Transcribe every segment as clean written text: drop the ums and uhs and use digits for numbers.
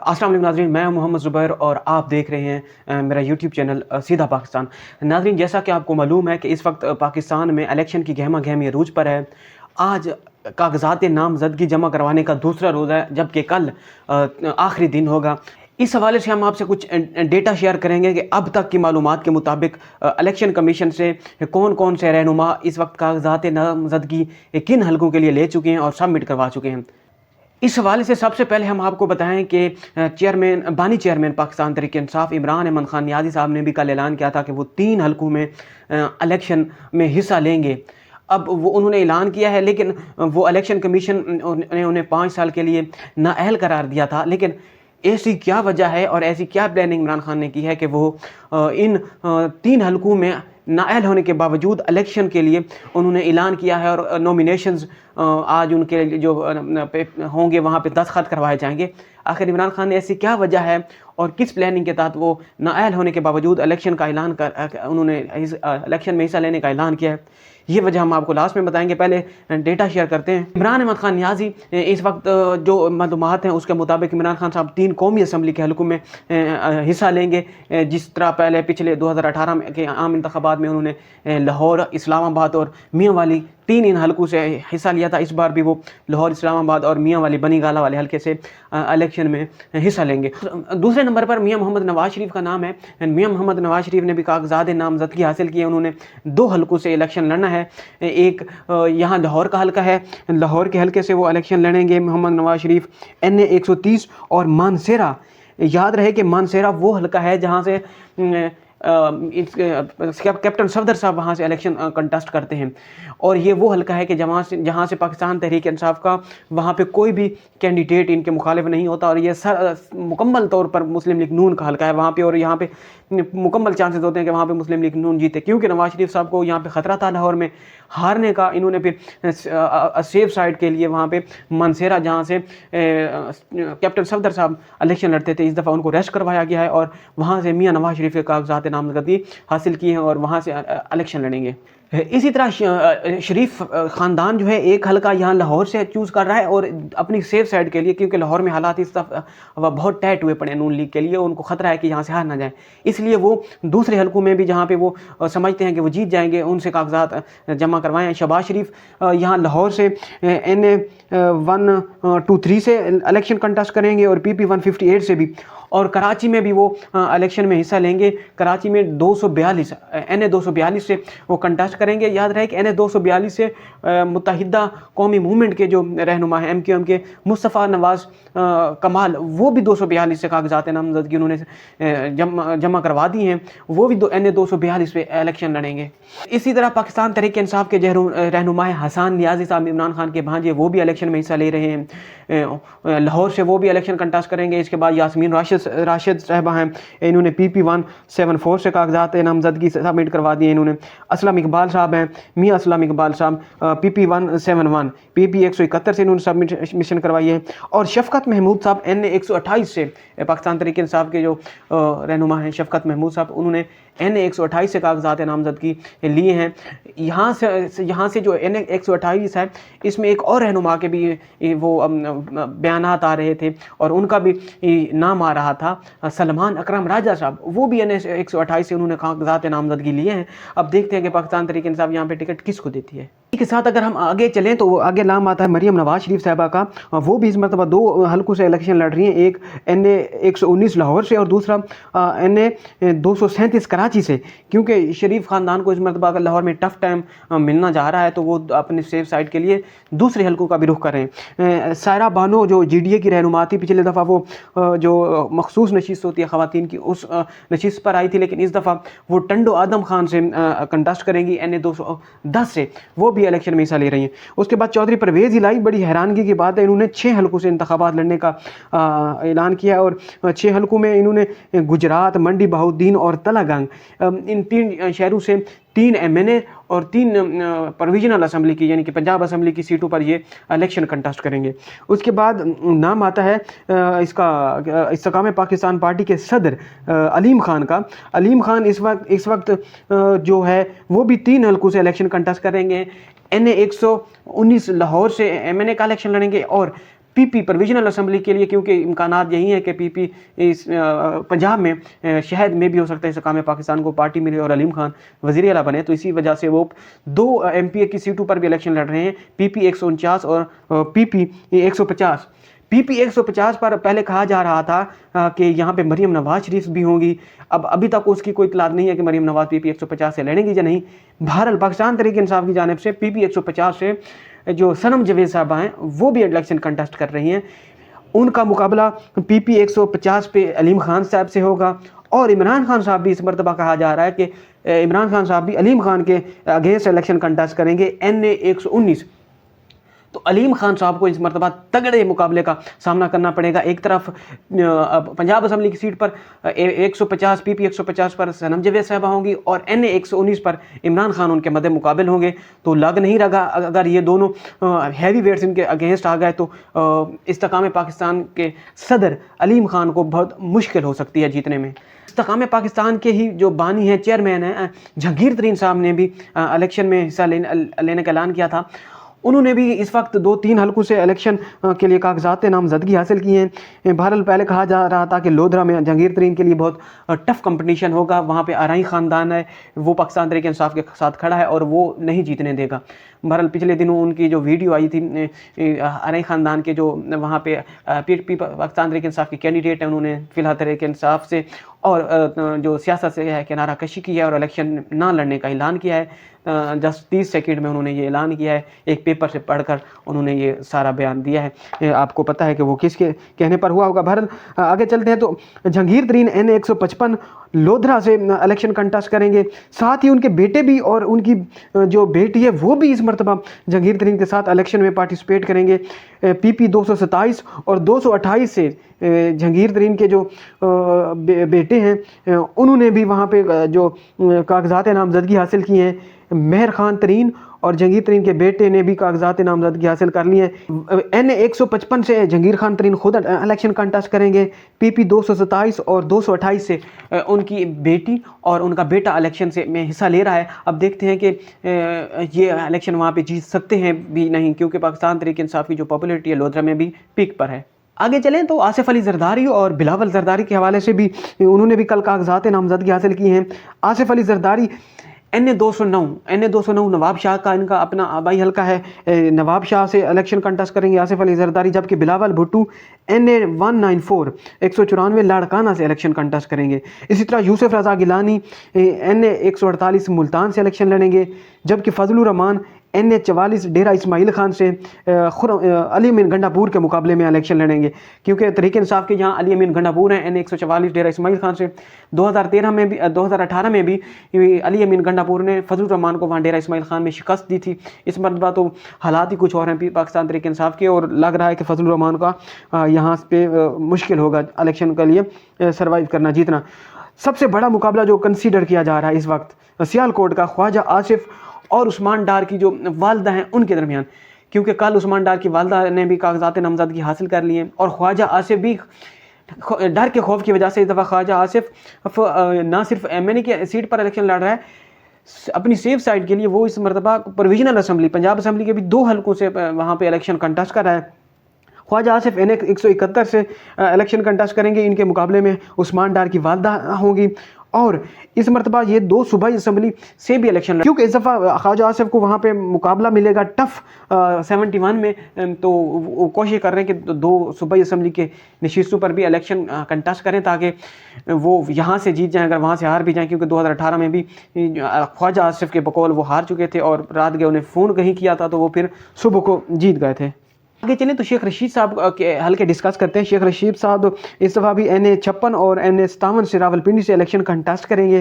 अस्सलाम वालेकुम नाज़रीन, मैं मोहम्मद ज़ुबैर और आप देख रहे हैं मेरा यूट्यूब चैनल सीधा पाकिस्तान। नाज़रीन, जैसा कि आपको मालूम है कि इस वक्त पाकिस्तान में इलेक्शन की गहमा गहमी अरूज पर है। आज कागज़ात नामज़दगी जमा करवाने का दूसरा रोज़ है, जबकि कल आखिरी दिन होगा। इस हवाले से हम आपसे कुछ डेटा शेयर करेंगे कि अब तक की मालूमात के मुताबिक इलेक्शन कमीशन से कौन कौन से रहनुमा इस वक्त कागज़ात नामज़दगी किन हलकों के लिए ले चुके हैं और सबमिट करवा चुके हैं। इस हवाले से सबसे पहले हम आपको बताएं कि बानी चेयरमैन पाकिस्तान तहरीक इंसाफ इमरान अहमद खान नियाज़ी साहब ने भी कल ऐलान किया था कि वो 3 हलकों में इलेक्शन में हिस्सा लेंगे। अब वो उन्होंने ऐलान किया है, लेकिन वो इलेक्शन कमीशन ने उन्हें 5 साल के लिए नाअहल करार दिया था। लेकिन ऐसी क्या वजह है और ऐसी क्या प्लानिंग इमरान खान ने की है कि वो इन 3 हलकों में नाअहल होने के बावजूद इलेक्शन के लिए उन्होंने ऐलान किया है और नॉमिनेशंस आज उनके जो होंगे वहाँ पे दस्तखत करवाए जाएंगे। आखिर इमरान खान ने ऐसी क्या वजह है और किस प्लानिंग के तहत वो नाअहल होने के बावजूद इलेक्शन का ऐलान कर उन्होंने इलेक्शन में हिस्सा लेने का ऐलान किया है, ये वजह हम आपको लास्ट में बताएंगे। पहले डेटा शेयर करते हैं। इमरान अहमद खान नियाज़ी इस वक्त जो मालूमात हैं उसके मुताबिक इमरान खान साहब 3 कौमी असम्बली के हलकों में हिस्सा लेंगे। जिस तरह पहले पिछले 2018 के आम इंतखाबात में उन्होंने लाहौर, इस्लामाबाद और मियाँ वाली 3 इन हलकों से हिस्सा लिया था, इस बार भी वो लाहौर, इस्लामाबाद और मियाँ वाली बनी गाला वाले हलके से इलेक्शन में हिस्सा लेंगे। दूसरे नंबर पर मियाँ मोहम्मद नवाज शरीफ का नाम है। मियाँ मोहम्मद नवाज शरीफ ने भी कागज़ात नामज़दगी हासिल की है। उन्होंने 2 हलकों से इलेक्शन लड़ना है। एक यहाँ लाहौर का हलका है, लाहौर के हलके से वो इलेक्शन लड़ेंगे मोहम्मद नवाज शरीफ। NA 130 और मानसेरा, याद रहे कि मानसेरा वो हलका है जहाँ से कैप्टन सफदर साहब वहाँ से इलेक्शन कंटेस्ट करते हैं, और ये वो हलका है कि जहाँ से पाकिस्तान तहरीक इंसाफ का वहाँ पे कोई भी कैंडिडेट इनके मुखालिफ नहीं होता, और ये मुकम्मल तौर पर मुस्लिम लीग नून का हलका है वहाँ पे, और यहाँ पे मुकम्मल चांसेस होते हैं कि वहाँ पे मुस्लिम लीग नून जीते, क्योंकि नवाज शरीफ साहब को यहाँ पे ख़तरा था लाहौर में हारने का। इन्होंने फिर सेफ साइड के लिए वहाँ पे मानसेरा, जहाँ से कैप्टन सफदर साहब इलेक्शन लड़ते थे, इस दफ़ा उनको रेस्ट करवाया गया है और वहाँ से मियाँ नवाज शरीफ के कागज़ात नामज़दगी हासिल की हैं और वहाँ से इलेक्शन लड़ेंगे। इसी तरह शरीफ ख़ानदान जो है एक हलका यहाँ लाहौर से चूज़ कर रहा है और अपनी सेफ साइड के लिए, क्योंकि लाहौर में हालात इस दफ़ा बहुत टाइट हुए पड़े नून लीग के लिए, उनको ख़तरा है कि यहाँ से हार ना जाए, इसलिए वो दूसरे हलकों में भी जहाँ पे वो समझते हैं कि वो जीत जाएंगे उनसे कागजात जमा करवाएं। शहबाज शरीफ यहाँ लाहौर से NA 123 से इलेक्शन कंटेस्ट करेंगे और PP 158 से भी, और कराची में भी वो इलेक्शन में हिस्सा लेंगे। कराची में 242 NA 242 से वो कंटेस्ट करेंगे। याद रहे कि NA 242 से मुत्तहिदा कौमी मूवमेंट के जो रहनुमा हैं MQM के मुस्तफ़ा नवाज़ कमाल, वो भी 242 से कागज़ात नामज़दगी उन्होंने जमा करवा दी हैं, वो भी NA 242 पे इलेक्शन लड़ेंगे। इसी तरह पाकिस्तान तहरीक इंसाफ के रहनुमा हसन नियाज़ी साहब, इमरान खान के भांजे, वो भी इलेक्शन में हिस्सा ले रहे हैं। लाहौर से वो भी इलेक्शन कंटेस्ट करेंगे। इसके बाद यास्मीन राशिद साहबा हैं, इन्होंने PP 174 से कागज़ात नामज़दगी सबमिट करवा दिए। इन्होंने असलम इकबाल साहब हैं, मियाँ असलम इकबाल साहब PP 171, PP 171 से इन्होंने सबमिशन करवाई है। और शफ़क़त महमूद साहब NA 128 से, पाकिस्तान तहरीक इंसाफ के जो रहनुमा हैं शफ़क़त महमूद साहब, उन्होंने NA 128 से कागज़ात नामज़दगी लिए हैं। यहाँ से जो NA 128 है, इसमें एक और रहनुमा के भी वो बयानात आ रहे थे और उनका भी नाम आ रहा था, सलमान अकरम राजा साहब, वो भी NA 128 से उन्होंने कागज़ात नामज़दगी लिए हैं। अब देखते हैं कि पाकिस्तान तहरीक इंसाफ यहाँ पे टिकट किसको देती है। के साथ अगर हम आगे चलें तो आगे नाम आता है मरियम नवाज शरीफ साहबा का, वो भी इस मरतबा 2 हलकों से इलेक्शन लड़ रही हैं, एक NA 119 लाहौर से और दूसरा NA 237 कराची से। क्योंकि शरीफ ख़ानदान को इस मरतबा लाहौर में टफ टाइम मिलना जा रहा है, तो वो अपने सेफ साइड के लिए दूसरे हलकों का भी रुख कर रहे हैं। सायरा बानो जो GDA की रहनुमा थी, पिछले दफ़ा वो जो मखसूस नशिस्त होती है ख़वातीन की, उस नशिस्त पर आई थी, लेकिन इस दफ़ा वो टंडो आदम खान से कंटेस्ट करेंगी NA 210 से, वो भी इलेक्शन में हिस्सा ले रही हैं। उसके बाद चौधरी परवेज़ इलाही, बड़ी हैरानगी की बात है, इन्होंने 6 हलकों से इंतखाबात लड़ने का ऐलान किया और 6 हलकों में इन्होंने गुजरात, मंडी बहाउद्दीन और तलागंग, इन 3 शहरों से 3 MNA और 3 प्रोविजनल असम्बली की, यानी कि पंजाब असम्बली की सीटों पर ये इलेक्शन कंटेस्ट करेंगे। उसके बाद नाम आता है इसका इस्तेकाम पाकिस्तान पार्टी के सदर अलीम खान का। अलीम खान इस वक्त जो है वो भी 3 हलकों से इलेक्शन कंटेस्ट करेंगे। NA 119 लाहौर से MNA का इलेक्शन लड़ेंगे और पीपी प्रोविजनल असेंबली के लिए, क्योंकि इम्कानात यही है कि पीपी इस पंजाब में शहद में भी हो सकता है इस काम पाकिस्तान को पार्टी मिले और अलीम खान वज़ीर आला बने, तो इसी वजह से वो 2 MPA की सीटों पर भी इलेक्शन लड़ रहे हैं, पीपी 149 और पीपी 150। पीपी 150 पर पहले कहा जा रहा था कि यहाँ पे मरीम नवाज शरीफ भी होंगी। अब अभी तक उसकी कोई इतलात नहीं है कि मरीम नवाज पीपी 150 से लड़ेंगी या नहीं। बहरहाल पाकिस्तान तहरीक इंसाफ की जानिब से पीपी 150 से जो सनम जवेद साहबा हैं वो भी इलेक्शन कंटेस्ट कर रही हैं। उनका मुकाबला पीपी 150 पे अलीम खान साहब से होगा। और इमरान खान साहब भी इस मरतबा कहा जा रहा है कि इमरान खान साहब भी अलीम खान के अगेंस्ट इलेक्शन कंटेस्ट करेंगे NA 119। तो अलीम खान साहब को इस मरतबा तगड़े मुकाबले का सामना करना पड़ेगा। एक तरफ पंजाब असम्बली की सीट पर 150 पीपी 150 पर सनम जवेद साहबा होंगी और NA 119 पर इमरान खान उनके मद्दे मुकाबिल होंगे। तो लग नहीं रहा अगर ये दोनों हैवी वेट्स इनके अगेंस्ट आ गए तो इस्तेकाम पाकिस्तान के सदर अलीम खान को बहुत मुश्किल हो सकती है जीतने में। इस्तेकाम पाकिस्तान के ही जो बानी हैं, चेयरमैन हैं जहांगीर तरीन साहब ने भी इलेक्शन में हिस्सा लेने का ऐलान किया था। उन्होंने भी इस वक्त 2-3 हलकों से इलेक्शन के लिए कागजात नामजदगी हासिल की हैं। बहरहाल पहले कहा जा रहा था कि लोधरा में जहांगीर तरीन के लिए बहुत टफ कंपटीशन होगा, वहाँ पे आरई ख़ानदान है, वो पाकिस्तान तहरीक इंसाफ के साथ खड़ा है और वो नहीं जीतने देगा। बहरहाल पिछले दिनों उनकी जो वीडियो आई थी आरई ख़ानदान के जो वहाँ पे पाकिस्तान तहरीक इंसाफ के कैंडिडेट हैं, उन्होंने फ़िलहाल तहरीक इंसाफ से और जो सियासत से है किनारा कशी की है और इलेक्शन ना लड़ने का ऐलान किया है। जस्ट 30 सेकंड में उन्होंने ये ऐलान किया है, एक पेपर से पढ़कर उन्होंने ये सारा बयान दिया है। आपको पता है कि वो किसके कहने पर हुआ होगा। भारत आगे चलते हैं तो जहांगीर तरीन NA 155 लोधरा से इलेक्शन कंटेस्ट करेंगे। साथ ही उनके बेटे भी और उनकी जो बेटी है वो भी इस मरतबा जहांगीर तरीन के साथ इलेक्शन में पार्टिसिपेट करेंगे। पीपी 227 और 228 से जहांगीर तरीन के जो बेटे हैं उन्होंने भी वहाँ पे जो कागजात नामजदगी हासिल की हैं। मेहर खान तरीन और जहांगीर तरीन के बेटे ने भी कागजात नामजदगी हासिल कर ली है। NA 155 से जहांगीर खान तरीन खुद इलेक्शन कंटेस्ट करेंगे। पीपी 227 और 228 से उनकी बेटी और उनका बेटा इलेक्शन से में हिस्सा ले रहा है। अब देखते हैं कि ये इलेक्शन वहाँ पे जीत सकते हैं भी नहीं, क्योंकि पाकिस्तान तहरीक इंसाफ की जो पॉपुलरिटी है लोधरा में भी पीक पर है। आगे चलें तो आसिफ अली जरदारी और बिलावल जरदारी के हवाले से भी उन्होंने भी कल कागजात नामजदगी हासिल की हैं। आसिफ अली जरदारी NA 209 नवाब शाह का इनका अपना आबाई हल्का है, नवाब शाह से इलेक्शन कंटेस्ट करेंगे आसिफ अली जरदारी। जबकि बिलावल भुट्टू NA 194 194 लाड़काना से इलेक्शन कंटेस्ट करेंगे। इसी तरह यूसुफ रज़ा गिलानी NA 148 मुल्तान से इलेक्शन लड़ेंगे। जबकि फजलुर रहमान NA 44 डेरा इस्माइल खान से अली अमीन गंडापुर के मुकाबले में इलेक्शन लड़ेंगे, क्योंकि तहरीक इंसाफ के यहाँ अली अमीन गंडापुर हैं NA 144 डेरा इस्माइल खान से। 2018 में भी अली अमीन गंडापुर ने फजलुर रहमान को वहाँ डेरा इस्माइल खान में शिकस्त दी थी। इस मरतबा तो हालात ही कुछ और हैं पाकिस्तान तहरीक इंसाफ के, और लग रहा है कि फजलुर रहमान का यहाँ पे मुश्किल होगा इलेक्शन के लिए सर्वाइव करना, जीतना। सबसे बड़ा मुकाबला जो कंसीडर किया जा रहा है इस वक्त सियालकोट का ख्वाजा आसिफ और उस्मान डार की जो वालदा हैं उनके दरमियान, क्योंकि कल उस्मान डार की वालदा ने भी कागजात नामजदगी हासिल कर लिए और ख्वाजा आसिफ भी डर के खौफ की वजह से इस दफ़ा ख्वाजा आसिफ ना सिर्फ MNA की सीट पर इलेक्शन लड़ रहा है, अपनी सेफ साइड के लिए वो इस मरतबा प्रोविजनल असम्बली पंजाब असम्बली के भी 2 हलकों से वहाँ पे इलेक्शन कंटेस्ट कर रहा है। ख्वाजा आसिफ NA 171 से इलेक्शन कंटेस्ट करेंगे। इनके मुकाबले में उस्मान डार की वालदा होंगी और इस मरतबा ये 2 सूबाई असम्बली से भी इलेक्शन, क्योंकि इस दफ़ा ख्वाजा आसिफ को वहाँ पे मुकाबला मिलेगा टफ 71 में, तो वो कोशिश कर रहे हैं कि 2 सूबाई असम्बली के नशिस्तों पर भी इलेक्शन कंटेस्ट करें ताकि वो यहाँ से जीत जाएं, अगर वहाँ से हार भी जाएं, क्योंकि 2018 में भी ख्वाजा आसिफ के बकौल वो हार चुके थे और रात गए उन्हें फ़ोन कहीं किया था तो वो फिर सुबह को जीत गए थे। आगे चलें तो शेख रशीद साहब के हल्के डिस्कस करते हैं। शेख रशीद साहब इस दफ़ा भी NA 56 और NA 57 से रावलपिंडी से इलेक्शन कंटेस्ट करेंगे।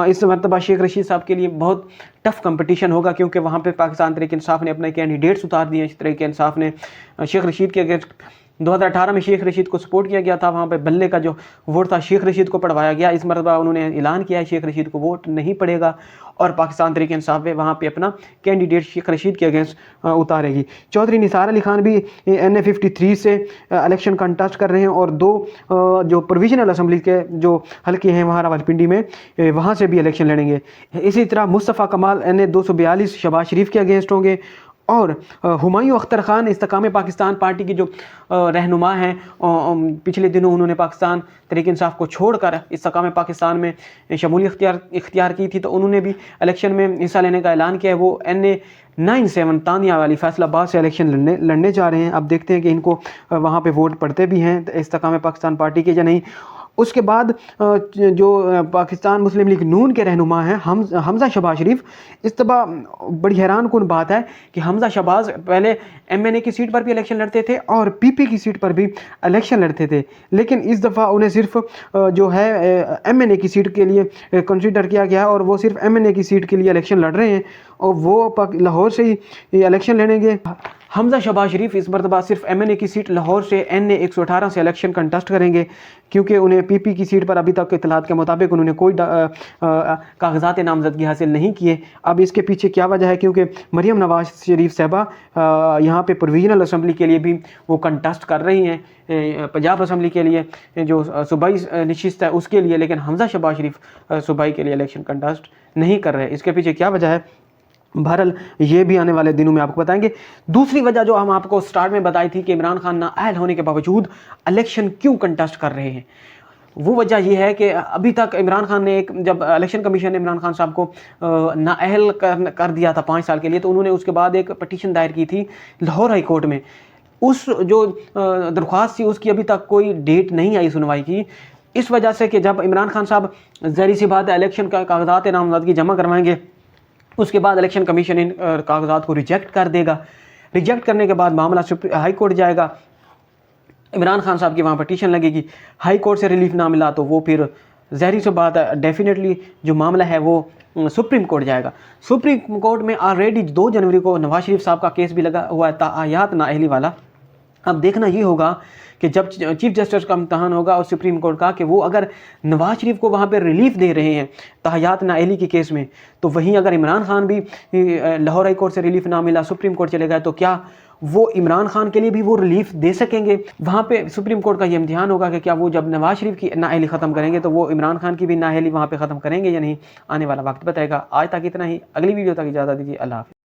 इस मरतबा शेख रशीद साहब के लिए बहुत टफ कंपटीशन होगा, क्योंकि वहाँ पे पाकिस्तान तहरीक इंसाफ ने अपने कैंडिडेट्स उतार दिए। इस तहरीक इंसाफ ने शेख रशीद के अगेंस्ट 2018 में शेख रशीद को सपोर्ट किया गया था, वहाँ पे बल्ले का जो वोट था शेख रशीद को पढ़वाया गया। इस मरतबा उन्होंने ऐलान किया है शेख रशीद को वोट नहीं पड़ेगा और पाकिस्तान तहरीक इंसाफ में वहाँ पे अपना कैंडिडेट शेख रशीद के अगेंस्ट उतारेगी। चौधरी निसार अली खान भी NA 53 से इलेक्शन कंटेस्ट कर रहे हैं और 2 जो प्रोविजनल असम्बली के जो हल्के हैं वहाँ रावलपिंडी में वहाँ से भी इलेक्शन लड़ेंगे। इसी तरह मुस्तफ़ा कमाल NA 242 शहबाज शरीफ के अगेंस्ट होंगे और हुमायूं अख्तर ख़ान इस्तेकाम पाकिस्तान पार्टी की जो रहनुमा हैं, पिछले दिनों उन्होंने पाकिस्तान तहरीक इंसाफ को छोड़कर इस्तेकाम पाकिस्तान में शमूलियत इख्तियार की थी, तो उन्होंने भी इलेक्शन में हिस्सा लेने का ऐलान किया है। वो NA 97 तानिया वाली फैसलाबाद से इलेक्शन लड़ने जा रहे हैं। अब देखते हैं कि इनको वहाँ पे वोट पड़ते भी हैं इस्तेकाम पाकिस्तान पार्टी के या नहीं। उसके बाद जो पाकिस्तान मुस्लिम लीग नून के रहनुमा हैं हमज़ा शहबाज शरीफ, इस दफ़ा बड़ी हैरान कुन बात है कि हमज़ा शहबाज पहले MNA की सीट पर भी इलेक्शन लड़ते थे और PP की सीट पर भी इलेक्शन लड़ते थे, लेकिन इस दफ़ा उन्हें सिर्फ जो है MNA की सीट के लिए कंसीडर किया गया और वो सिर्फ MNA की सीट के लिए इलेक्शन लड़ रहे हैं और वो लाहौर से ही इलेक्शन लड़ेंगे। हमज़ा शहबाज शरीफ इस मरतबा सिर्फ MNA की सीट लाहौर से NA 118 से इलेक्शन कंटेस्ट करेंगे, क्योंकि उन्हें PP की सीट पर अभी तक के इत्तलात के मुताबिक उन्होंने कोई कागजात नामजदगी हासिल नहीं किए। अब इसके पीछे क्या वजह है, क्योंकि मरियम नवाज शरीफ साहबा यहाँ पे प्रोविजनल असम्बली के लिए भी वो कंटेस्ट कर रही हैं, पंजाब असम्बली के लिए जो सूबाई नशिस्त है उसके लिए, लेकिन हमज़ा शहबाज शरीफ सूबाई के लिए इलेक्शन कंटेस्ट नहीं कर रहे। इसके पीछे क्या वजह है, बहरहाल ये भी आने वाले दिनों में आपको बताएंगे। दूसरी वजह जो हम आपको स्टार्ट में बताई थी कि इमरान खान नाअहल होने के बावजूद इलेक्शन क्यों कंटेस्ट कर रहे हैं, वो वजह यह है कि अभी तक इमरान खान ने जब इलेक्शन कमीशन ने इमरान खान साहब को नाअहल कर दिया था 5 साल के लिए, तो उन्होंने उसके बाद एक पटिशन दायर की थी लाहौर हाई कोर्ट में। उस जो दरख्वास्त थी उसकी अभी तक कोई डेट नहीं आई सुनवाई की, इस वजह से कि जब इमरान खान साहब ज़ाहिर सी बात है इलेक्शन का कागजात नामजदगी जमा करवाएंगे, उसके बाद इलेक्शन कमीशन इन कागजात को रिजेक्ट कर देगा। रिजेक्ट करने के बाद मामला हाई कोर्ट जाएगा, इमरान खान साहब की वहाँ पटिशन लगेगी, हाई कोर्ट से रिलीफ ना मिला तो वो फिर ज़ाहिर सी बात है डेफिनेटली जो मामला है वो सुप्रीम कोर्ट जाएगा। सुप्रीम कोर्ट में ऑलरेडी 2 जनवरी को नवाज शरीफ साहब का केस भी लगा हुआ है तायात नाअहली वाला। अब देखना ये होगा कि जब चीफ जस्टिस का इम्तहान होगा और सुप्रीम कोर्ट का कि वो अगर नवाज शरीफ को वहाँ पे रिलीफ दे रहे हैं तायात नाअहली के केस में, तो वहीं अगर इमरान खान भी लाहौर हाई कोर्ट से रिलीफ ना मिला सुप्रीम कोर्ट चले गए, तो क्या वो इमरान खान के लिए भी वो रिलीफ दे सकेंगे? वहाँ पे सुप्रीम कोर्ट का ये इम्तिहान होगा कि क्या वो जब नवाज शरीफ की नाअहली ख़त्म करेंगे तो वो इमरान खान की भी नाअहली वहाँ पे ख़त्म करेंगे या नहीं, आने वाला वक्त बताएगा। आज तक इतना ही, अगली वीडियो तक इजाज़त दीजिए, अल्लाह हाफ़िज़।